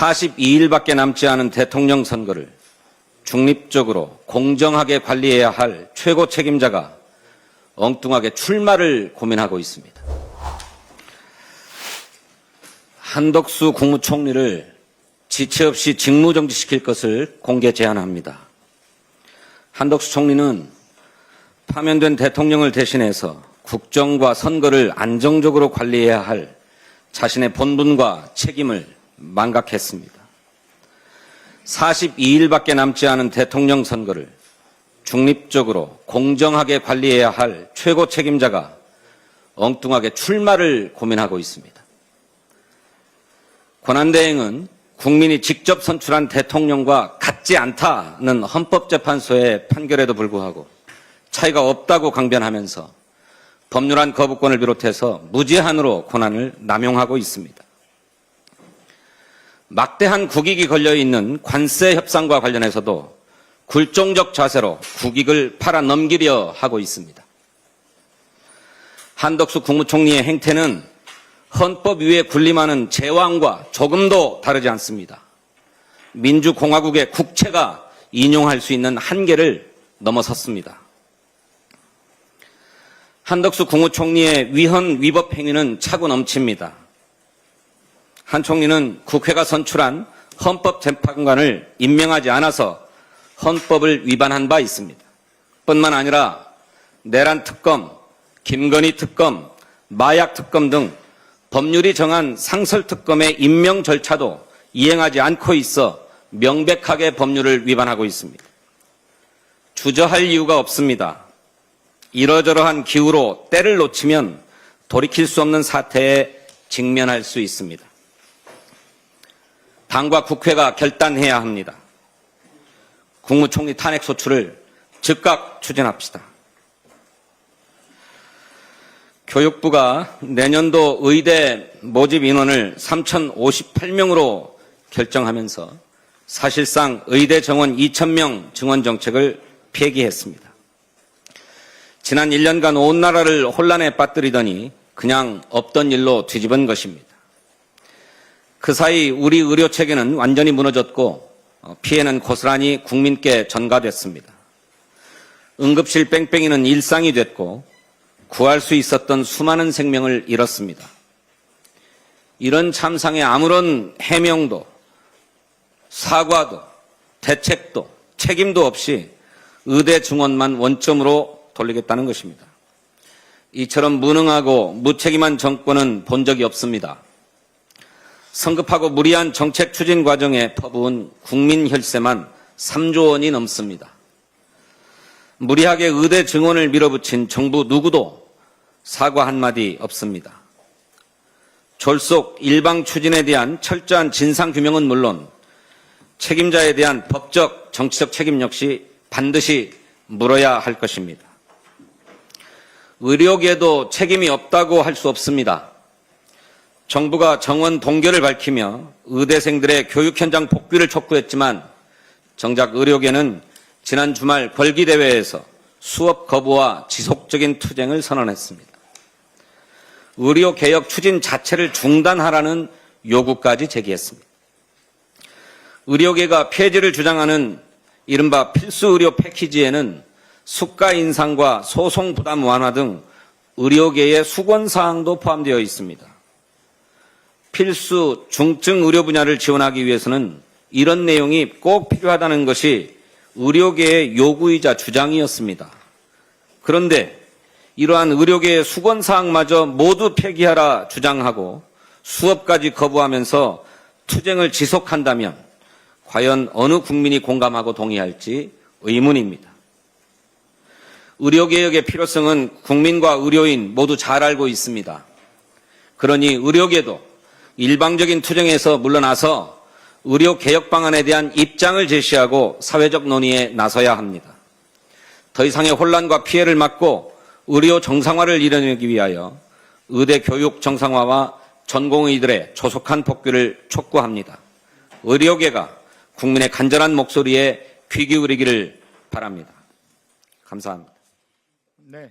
42일밖에 남지 않은 대통령 선거를 중립적으로 공정하게 관리해야 할 최고 책임자가 엉뚱하게 출마를 고민하고 있습니다. 한덕수 국무총리를 지체 없이 직무정지시킬 것을 공개 제안합니다. 한덕수 총리는 파면된 대통령을 대신해서 국정과 선거를 안정적으로 관리해야 할 자신의 본분과 책임을 망각했습니다. 42일밖에 남지 않은 대통령 선거를 중립적으로 공정하게 관리해야 할 최고 책임자가 엉뚱하게 출마를 고민하고 있습니다. 권한대행은 국민이 직접 선출한 대통령과 같지 않다는 헌법재판소의 판결에도 불구하고 차이가 없다고 강변하면서 법률안 거부권을 비롯해서 무제한으로 권한을 남용하고 있습니다. 막대한 국익이 걸려있는 관세 협상과 관련해서도 굴종적 자세로 국익을 팔아넘기려 하고 있습니다. 한덕수 국무총리의 행태는 헌법 위에 군림하는 제왕과 조금도 다르지 않습니다. 민주공화국의 국채가 인용할 수 있는 한계를 넘어섰습니다. 한덕수 국무총리의 위헌 위법 행위는 차고 넘칩니다. 한 총리는 국회가 선출한 헌법재판관을 임명하지 않아서 헌법을 위반한 바 있습니다. 뿐만 아니라 내란 특검, 김건희 특검, 마약 특검 등 법률이 정한 상설 특검의 임명 절차도 이행하지 않고 있어 명백하게 법률을 위반하고 있습니다. 주저할 이유가 없습니다. 이러저러한 기우로 때를 놓치면 돌이킬 수 없는 사태에 직면할 수 있습니다. 당과 국회가 결단해야 합니다. 국무총리 탄핵 소추를 즉각 추진합시다. 교육부가 내년도 의대 모집 인원을 3,058명으로 결정하면서 사실상 의대 정원 2,000명 증원 정책을 폐기했습니다. 지난 1년간 온 나라를 혼란에 빠뜨리더니 그냥 없던 일로 뒤집은 것입니다. 그 사이 우리 의료 체계는 완전히 무너졌고 피해는 고스란히 국민께 전가됐습니다. 응급실 뺑뺑이는 일상이 됐고 구할 수 있었던 수많은 생명을 잃었습니다. 이런 참상에 아무런 해명도 사과도 대책도 책임도 없이 의대 증원만 원점으로 돌리겠다는 것입니다. 이처럼 무능하고 무책임한 정권은 본 적이 없습니다. 성급하고 무리한 정책 추진 과정에 퍼부은 국민 혈세만 3조 원이 넘습니다. 무리하게 의대 증원을 밀어붙인 정부 누구도 사과 한마디 없습니다. 졸속 일방 추진에 대한 철저한 진상규명은 물론 책임자에 대한 법적, 정치적 책임 역시 반드시 물어야 할 것입니다. 의료계도 책임이 없다고 할 수 없습니다. 정부가 정원 동결을 밝히며 의대생들의 교육 현장 복귀를 촉구했지만 정작 의료계는 지난 주말 걸기대회에서 수업 거부와 지속적인 투쟁을 선언했습니다. 의료개혁 추진 자체를 중단하라는 요구까지 제기했습니다. 의료계가 폐지를 주장하는 이른바 필수의료 패키지에는 수가 인상과 소송 부담 완화 등 의료계의 수건사항도 포함되어 있습니다. 필수 중증 의료 분야를 지원하기 위해서는 이런 내용이 꼭 필요하다는 것이 의료계의 요구이자 주장이었습니다. 그런데 이러한 의료계의 수건사항마저 모두 폐기하라 주장하고 수업까지 거부하면서 투쟁을 지속한다면 과연 어느 국민이 공감하고 동의할지 의문입니다. 의료개혁의 필요성은 국민과 의료인 모두 잘 알고 있습니다. 그러니 의료계도 일방적인 투쟁에서 물러나서 의료개혁 방안에 대한 입장을 제시하고 사회적 논의에 나서야 합니다. 더 이상의 혼란과 피해를 막고 의료 정상화를 이뤄내기 위하여 의대 교육 정상화와 전공의들의 조속한 복귀를 촉구합니다. 의료계가 국민의 간절한 목소리에 귀 기울이기를 바랍니다. 감사합니다. 네.